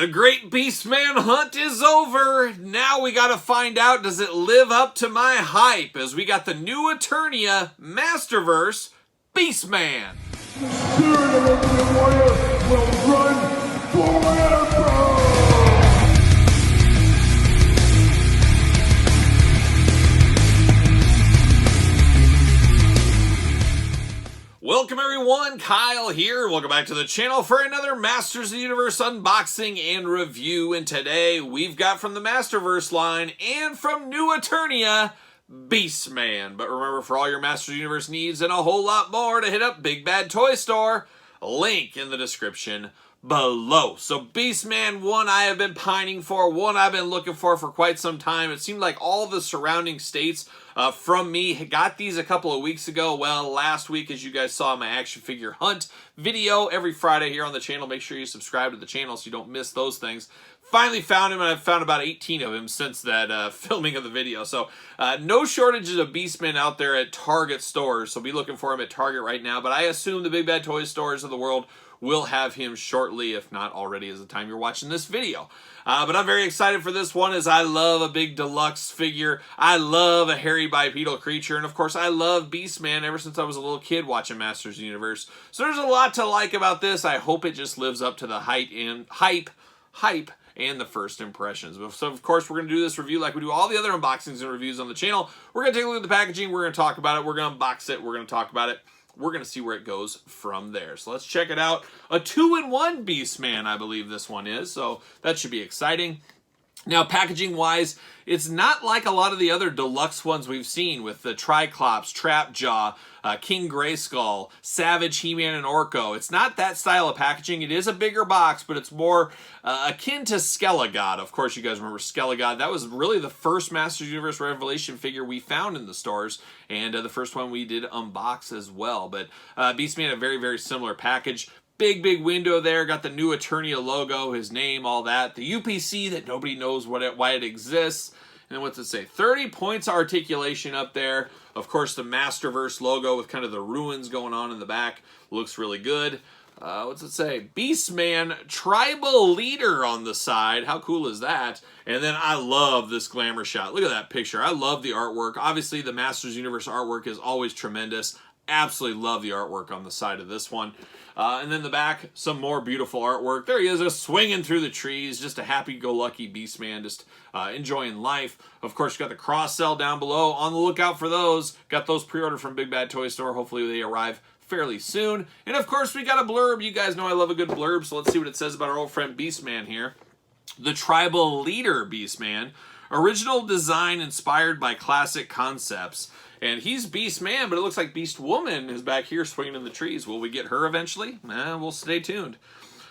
The great Beastman hunt is over. Now we gotta find out, does it live up to my hype? As we got the new Eternia Masterverse Beastman. The spirit of Ultimate Warrior will run forever! Welcome everyone, Kyle here. Welcome back to the channel for another Masters of the Universe unboxing and review. And today we've got from the Masterverse line and from new Eternia, Beastman. But remember, for all your Masters of the Universe needs and a whole lot more, to hit up Big Bad Toy Store. Link in the description below. So Beastman, one I have been pining for, one I've been looking for quite some time. It seemed like all the surrounding states from me got these a couple of weeks ago. Well, last week, as you guys saw my action figure hunt video every Friday here on the channel. Make sure you subscribe to the channel so you don't miss those things. Finally found him, and I've found about 18 of him since that filming of the video. So no shortages of Beastmen out there at Target stores, so be looking for him at Target right now. But I assume the Big Bad Toy Stores of the world will have him shortly, if not already, as the time you're watching this video. But I'm very excited for this one, as I love a big deluxe figure. I love a hairy bipedal creature, and of course I love Beastman ever since I was a little kid watching Masters of the Universe. So there's a lot to like about this. I hope it just lives up to the hype and the first impressions. So of course we're going to do this review like we do all the other unboxings and reviews on the channel. We're going to take a look at the packaging, we're going to talk about it, we're going to unbox it, we're going to talk about it. We're going to see where it goes from there. So let's check it out. A 2-in-1 Beastman, I believe this one is. So that should be exciting. Now, packaging-wise, it's not like a lot of the other deluxe ones we've seen with the Triclops, Trapjaw, King Grayskull, Savage, He-Man, and Orko. It's not that style of packaging. It is a bigger box, but it's more akin to Skelegod. Of course, you guys remember Skelegod. That was really the first Masters Universe Revelation figure we found in the stores, and the first one we did unbox as well. But Beastman, a very, very similar package. Big window there, got the new Eternia logo, his name, all that. The UPC that nobody knows why it exists. And what's it say? 30 points articulation up there. Of course, the Masterverse logo with kind of the ruins going on in the back. Looks really good. What's it say? Beastman Tribal Leader on the side. How cool is that? And then I love this glamour shot. Look at that picture. I love the artwork. Obviously, the Masters Universe artwork is always tremendous. Absolutely love the artwork on the side of this one. And then the back, some more beautiful artwork. There he is, just swinging through the trees. Just a happy-go-lucky Beastman, just enjoying life. Of course, you got the cross-sell down below. On the lookout for those. Got those pre-ordered from Big Bad Toy Store. Hopefully they arrive fairly soon. And of course, we got a blurb. You guys know I love a good blurb, so let's see what it says about our old friend Beastman here. The Tribal Leader Beastman. Original design inspired by classic concepts. And he's Beastman, but it looks like Beast Woman is back here swinging in the trees. Will we get her eventually? We'll stay tuned.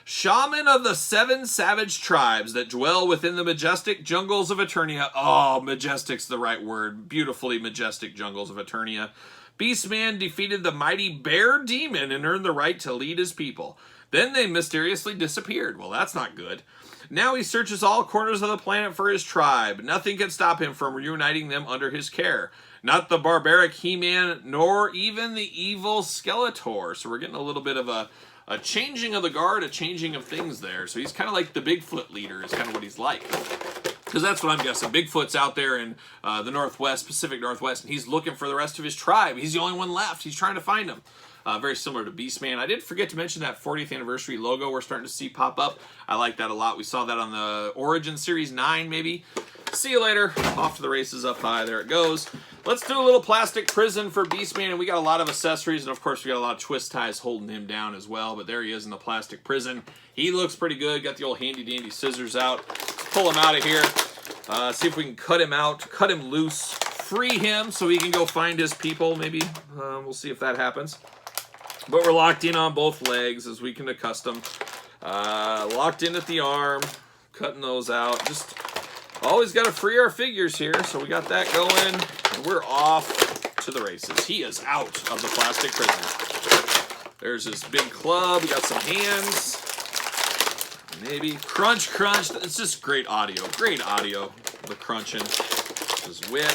Shaman of the 7 savage tribes that dwell within the majestic jungles of Eternia. Oh, majestic's the right word. Beautifully majestic jungles of Eternia. Beastman defeated the mighty bear demon and earned the right to lead his people. Then they mysteriously disappeared. Well, that's not good. Now he searches all corners of the planet for his tribe. Nothing can stop him from reuniting them under his care. Not the barbaric He-Man, nor even the evil Skeletor. So we're getting a little bit of a changing of the guard, a changing of things there. So he's kind of like the Bigfoot leader is kind of what he's like. Because that's what I'm guessing. Bigfoot's out there in the Northwest, Pacific Northwest, and he's looking for the rest of his tribe. He's the only one left. He's trying to find them. Very similar to Beastman. I did forget to mention that 40th anniversary logo we're starting to see pop up. I like that a lot. We saw that on the Origin Series 9, maybe. See you later. Off to the races, up high. There it goes. Let's do a little plastic prison for Beastman, and we got a lot of accessories, and of course we got a lot of twist ties holding him down as well, but there he is in the plastic prison. He looks pretty good. Got the old handy-dandy scissors out. Let's pull him out of here. See if we can cut him out, cut him loose, free him so he can go find his people, maybe. We'll see if that happens. But we're locked in on both legs, as we can accustom. Locked in at the arm, cutting those out. Just always got to free our figures here, so we got that going, and we're off to the races. He is out of the plastic prison. There's his big club. We got some hands. Maybe crunch. It's just great audio. Great audio. The crunching. His whip.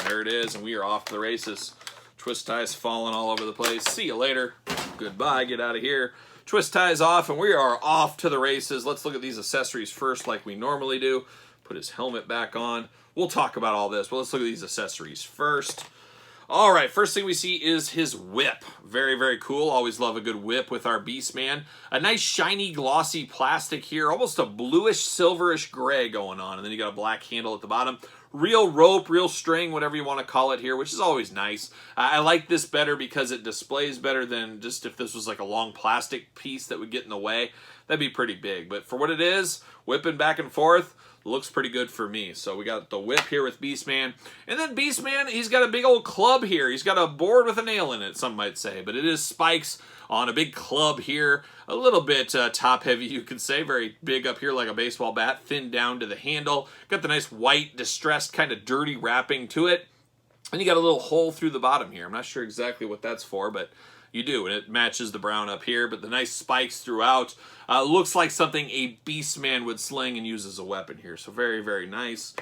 There it is, and we are off to the races. Twist ties falling all over the place. See you later. Goodbye. Get out of here. Twist ties off, and we are off to the races. Let's look at these accessories first like we normally do. Put his helmet back on. We'll talk about all this, but let's look at these accessories first. All right, first thing we see is his whip. Very, very cool. Always love a good whip with our Beastman. A nice shiny glossy plastic here, almost a bluish silverish gray going on, and then you got a black handle at the bottom. Real rope, real string, whatever you want to call it here, which is always nice. I like this better because it displays better than just if this was like a long plastic piece that would get in the way. That'd be pretty big, but for what it is, whipping back and forth, looks pretty good for me. So we got the whip here with Beastman. And then Beastman, he's got a big old club here. He's got a board with a nail in it, some might say. But it is spikes on a big club here. A little bit top heavy, you could say. Very big up here like a baseball bat. Thin down to the handle. Got the nice white, distressed, kind of dirty wrapping to it. And you got a little hole through the bottom here. I'm not sure exactly what that's for, but you do, and it matches the brown up here, but the nice spikes throughout. Looks like something a Beastman would sling and use as a weapon here, so very, very nice.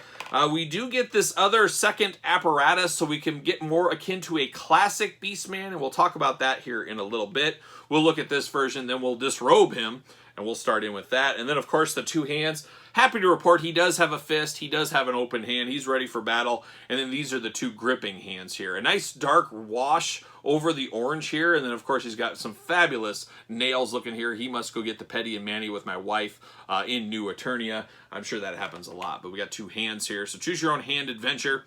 We do get this other second apparatus, so we can get more akin to a classic Beastman, and we'll talk about that here in a little bit. We'll look at this version, then we'll disrobe him, and we'll start in with that. And then, of course, the two hands. Happy to report he does have a fist. He does have an open hand. He's ready for battle. And then these are the two gripping hands here. A nice dark wash over the orange here. And then, of course, he's got some fabulous nails looking here. He must go get the Petty and Manny with my wife in New Eternia. I'm sure that happens a lot. But we got two hands here. So choose your own hand adventure.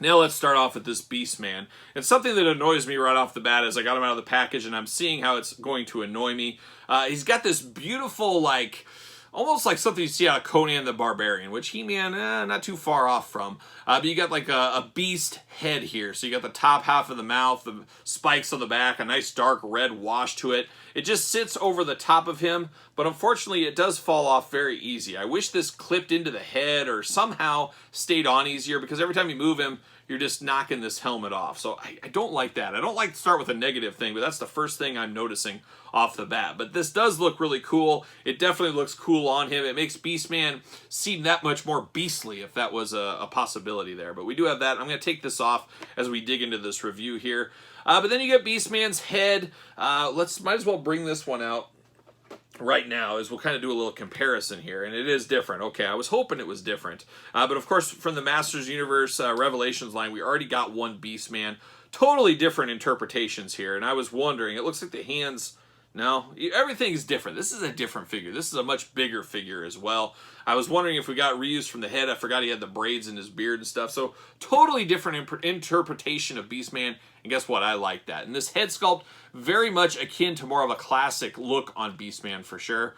Now let's start off with this Beastman. It's something that annoys me right off the bat as I got him out of the package, and I'm seeing how it's going to annoy me. He's got this beautiful, like, almost like something you see out of Conan the Barbarian, which He-Man, not too far off from. But you got like a beast head here. So you got the top half of the mouth, the spikes on the back, a nice dark red wash to it. It just sits over the top of him, but unfortunately it does fall off very easy. I wish this clipped into the head or somehow stayed on easier, because every time you move him, you're just knocking this helmet off. So I don't like that. I don't like to start with a negative thing, but that's the first thing I'm noticing off the bat. But this does look really cool. It definitely looks cool on him. It makes Beastman seem that much more beastly, if that was a possibility there. But we do have that. I'm going to take this off as we dig into this review here. But then you get Beastman's head. Might as well bring this one out right now, as we'll kind of do a little comparison here, and it is different. Okay, I was hoping it was different, but of course from the Masters Universe Revelations line, we already got one Beastman. Totally different interpretations here, and I was wondering, it looks like the hands, no, everything's different. This is a different figure. This is a much bigger figure as well. I was wondering if we got reused from the head. I forgot he had the braids in his beard and stuff. So totally different interpretation of Beastman. And guess what? I like that. And this head sculpt, very much akin to more of a classic look on Beastman for sure.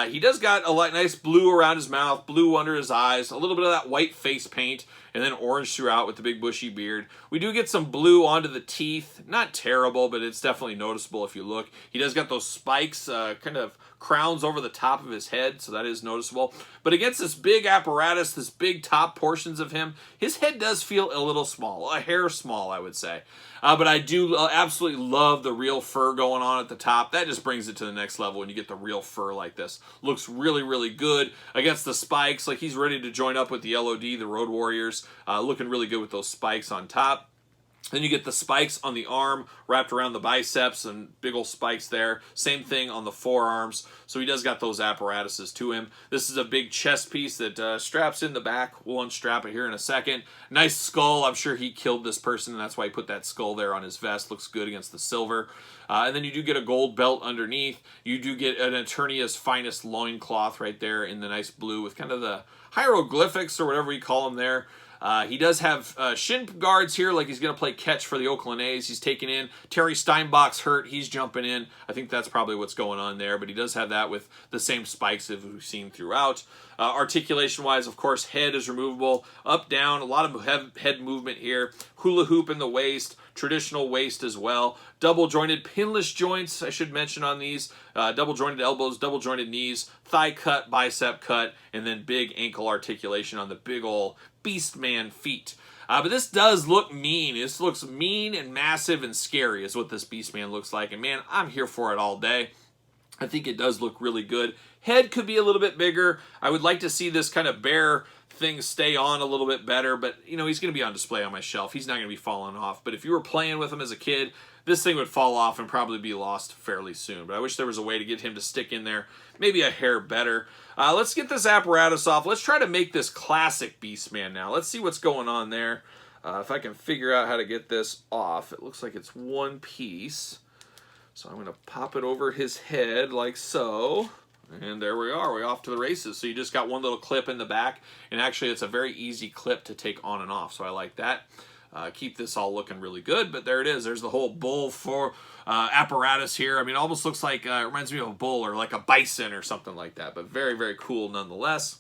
He does got a nice blue around his mouth, blue under his eyes, a little bit of that white face paint, and then orange throughout with the big bushy beard. We do get some blue onto the teeth. Not terrible, but it's definitely noticeable if you look. He does got those spikes, kind of crowns over the top of his head, so that is noticeable. But against this big apparatus, this big top portions of him, his head does feel a little small, a hair small, I would say. But I do absolutely love the real fur going on at the top. That just brings it to the next level when you get the real fur like this. Looks really, really good against the spikes. Like he's ready to join up with the LOD, the Road Warriors. Looking really good with those spikes on top. Then you get the spikes on the arm wrapped around the biceps and big old spikes there. Same thing on the forearms. So he does got those apparatuses to him. This is a big chest piece that straps in the back. We'll unstrap it here in a second. Nice skull. I'm sure he killed this person, and that's why he put that skull there on his vest. Looks good against the silver. And then you do get a gold belt underneath. You do get an Eternia's finest loincloth right there in the nice blue with kind of the hieroglyphics or whatever you call them there. He does have shin guards here, like he's going to play catch for the Oakland A's. He's taking in. Terry Steinbach's hurt. He's jumping in. I think that's probably what's going on there, but he does have that with the same spikes that we've seen throughout. Articulation-wise, of course, head is removable. Up, down, a lot of head movement here. Hula hoop in the waist. Traditional waist as well. Double-jointed pinless joints, I should mention on these. Double-jointed elbows, double-jointed knees. Thigh cut, bicep cut, and then big ankle articulation on the big ol' Beastman feet. But this does look mean. This looks mean and massive and scary is what this Beastman looks like. And man, I'm here for it all day. I think it does look really good. Head could be a little bit bigger. I would like to see this kind of bear thing stay on a little bit better, but you know, he's going to be on display on my shelf. He's not going to be falling off. But if you were playing with him as a kid, this thing would fall off and probably be lost fairly soon. But I wish there was a way to get him to stick in there maybe a hair better. Let's get this apparatus off. Let's try to make this classic Beastman now. Let's see what's going on there. If I can figure out how to get this off. It looks like it's one piece. So I'm going to pop it over his head like so. And there we are. We're off to the races. So you just got one little clip in the back. And actually, it's a very easy clip to take on and off. So I like that. Keep this all looking really good. But there it is. There's the whole bull for apparatus here. I mean, it almost looks like, it reminds me of a bull or like a bison or something like that. But very, very cool nonetheless.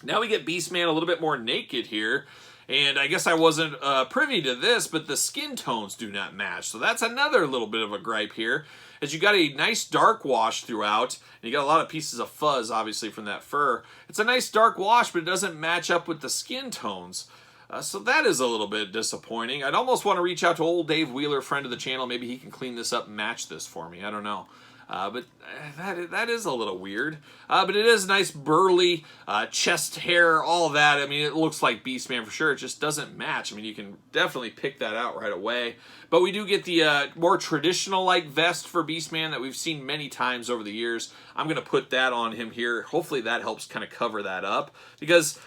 Now we get Beastman a little bit more naked here. And I guess I wasn't privy to this, but the skin tones do not match. So that's another little bit of a gripe here. As you got a nice dark wash throughout, and you got a lot of pieces of fuzz, obviously, from that fur. It's a nice dark wash, but it doesn't match up with the skin tones. So that is a little bit disappointing. I'd almost want to reach out to old Dave Wheeler, friend of the channel. Maybe he can clean this up and match this for me. I don't know. But that is a little weird. But it is nice burly chest hair, all that. I mean, it looks like Beastman for sure. It just doesn't match. I mean, you can definitely pick that out right away. But we do get the more traditional-like vest for Beastman that we've seen many times over the years. I'm going to put that on him here. Hopefully that helps kind of cover that up. Because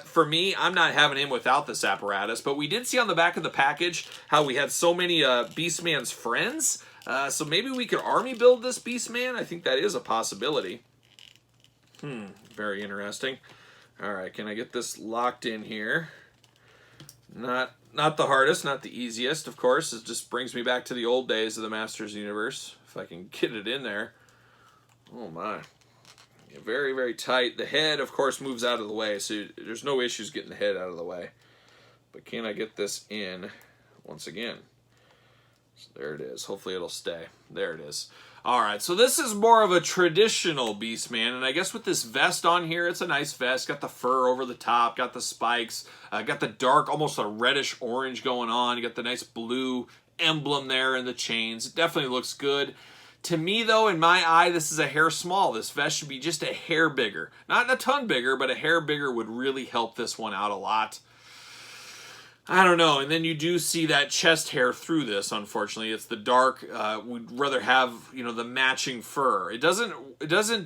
for me, I'm not having him without this apparatus. But we did see on the back of the package how we had so many Beastman's friends. So maybe we could army build this Beastman. I think that is a possibility. Very interesting. All right, can I get this locked in here? Not the hardest, not the easiest, of course. It just brings me back to the old days of the Masters universe. If I can get it in there. Oh my. Yeah, very, very tight. The head, of course, moves out of the way, so there's no issues getting the head out of the way. But can I get this in once again? So there it is. Hopefully it'll stay. There it is. Alright, so this is more of a traditional Beastman, and I guess with this vest on here, it's a nice vest. Got the fur over the top, got the spikes, got the dark, almost a reddish orange going on. You got the nice blue emblem there in the chains. It definitely looks good. To me, though, in my eye, this is a hair small. This vest should be just a hair bigger. Not a ton bigger, but a hair bigger would really help this one out a lot. I don't know, and then you do see that chest hair through this, unfortunately. It's the dark, we'd rather have, you know, the matching fur. It doesn't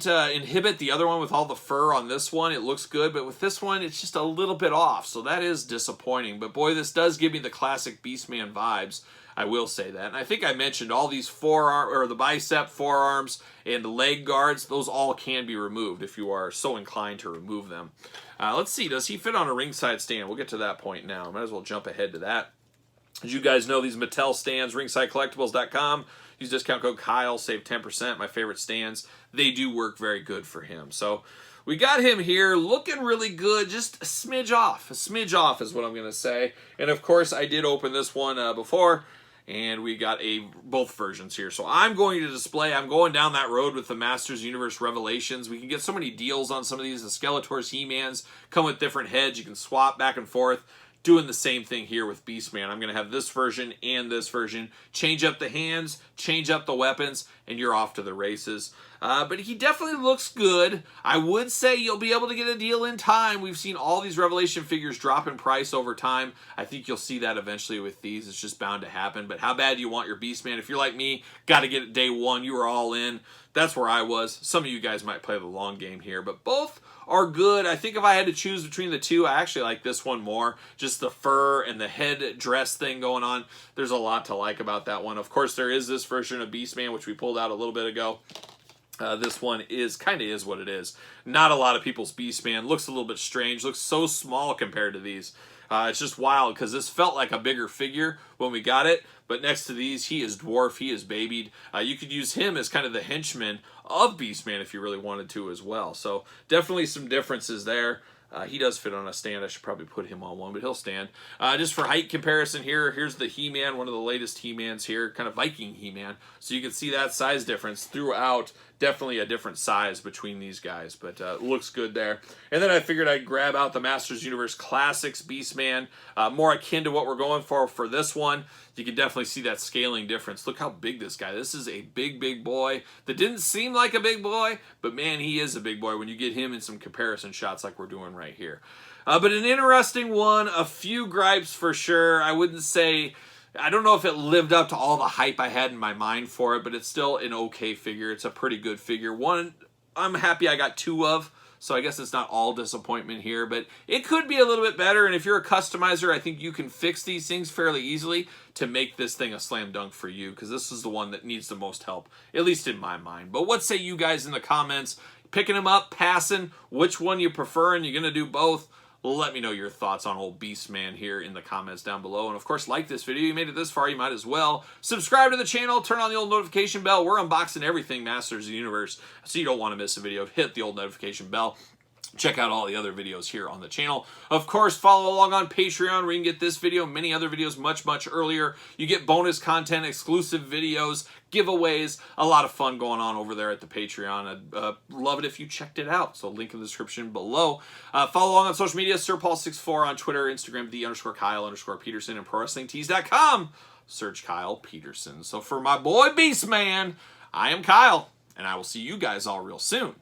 inhibit the other one with all the fur on this one. It looks good, but with this one, it's just a little bit off, so that is disappointing. But boy, this does give me the classic Beastman vibes. I will say that. And I think I mentioned all these forearm, or the bicep, forearms, and the leg guards, those all can be removed if you are so inclined to remove them. Let's see, does he fit on a ringside stand? We'll get to that point now. Might as well jump ahead to that. As you guys know, these Mattel stands, ringsidecollectibles.com. Use discount code Kyle, save 10%. My favorite stands. They do work very good for him. So we got him here looking really good, just a smidge off. A smidge off is what I'm going to say. And of course, I did open this one before. And we got both versions here. So I'm going to display, I'm going down that road with the Masters Universe Revelations. We can get so many deals on some of these. The Skeletors, He-Mans come with different heads. You can swap back and forth. Doing the same thing here with Beastman. I'm going to have this version and this version. Change up the hands, change up the weapons, and you're off to the races. But he definitely looks good. I would say you'll be able to get a deal in time. We've seen all these Revelation figures drop in price over time. I think you'll see that eventually with these. It's just bound to happen. But how bad do you want your Beastman? If you're like me, got to get it day one. You were all in. That's where I was. Some of you guys might play the long game here, but both are good. I think if I had to choose between the two, I actually like this one more. Just the fur and the head dress thing going on. There's a lot to like about that one. Of course, there is this version of Beastman, which we pulled out a little bit ago. This one kind of is what it is. Not a lot of people's Beastman. Looks a little bit strange. Looks so small compared to these. It's just wild because this felt like a bigger figure when we got it. But next to these, he is dwarf. He is babied. You could use him as kind of the henchman of Beastman if you really wanted to as well. So definitely some differences there. He does fit on a stand. I should probably put him on one, but he'll stand. Just for height comparison here, here's the He-Man, one of the latest He-Mans here, kind of Viking He-Man. So you can see that size difference throughout. Definitely a different size between these guys, but looks good there. And then I figured I'd grab out the Masters Universe Classics Beastman, more akin to what we're going for this one. You can definitely see that scaling difference. Look how big this guy. This is a big, big boy that didn't seem like a big boy, but man, he is a big boy when you get him in some comparison shots like we're doing right here. But an interesting one, a few gripes for sure. I wouldn't say I don't know if it lived up to all the hype I had in my mind for it, but it's still an okay figure. It's a pretty good figure. One I'm happy I got 2 of, so I guess it's not all disappointment here, but it could be a little bit better, and if you're a customizer, I think you can fix these things fairly easily to make this thing a slam dunk for you, because this is the one that needs the most help, at least in my mind. But what say you guys in the comments? Picking them up, passing, which one you prefer, and you're going to do both? Let me know your thoughts on old Beastman here in the comments down below. And of course, like this video. You made it this far, you might as well. Subscribe to the channel, turn on the old notification bell. We're unboxing everything Masters of the Universe, so you don't want to miss a video. Hit the old notification bell. Check out all the other videos here on the channel. Of course, follow along on Patreon where you can get this video, many other videos much earlier. You get bonus content, exclusive videos, giveaways, a lot of fun going on over there at the Patreon. I'd love it if you checked it out. So link in the description below. Follow along on social media, SirPaul64 on Twitter, Instagram, _Kyle_Peterson, and ProWrestlingTees.com. Search Kyle Peterson. So for my boy Beastman, I am Kyle, and I will see you guys all real soon.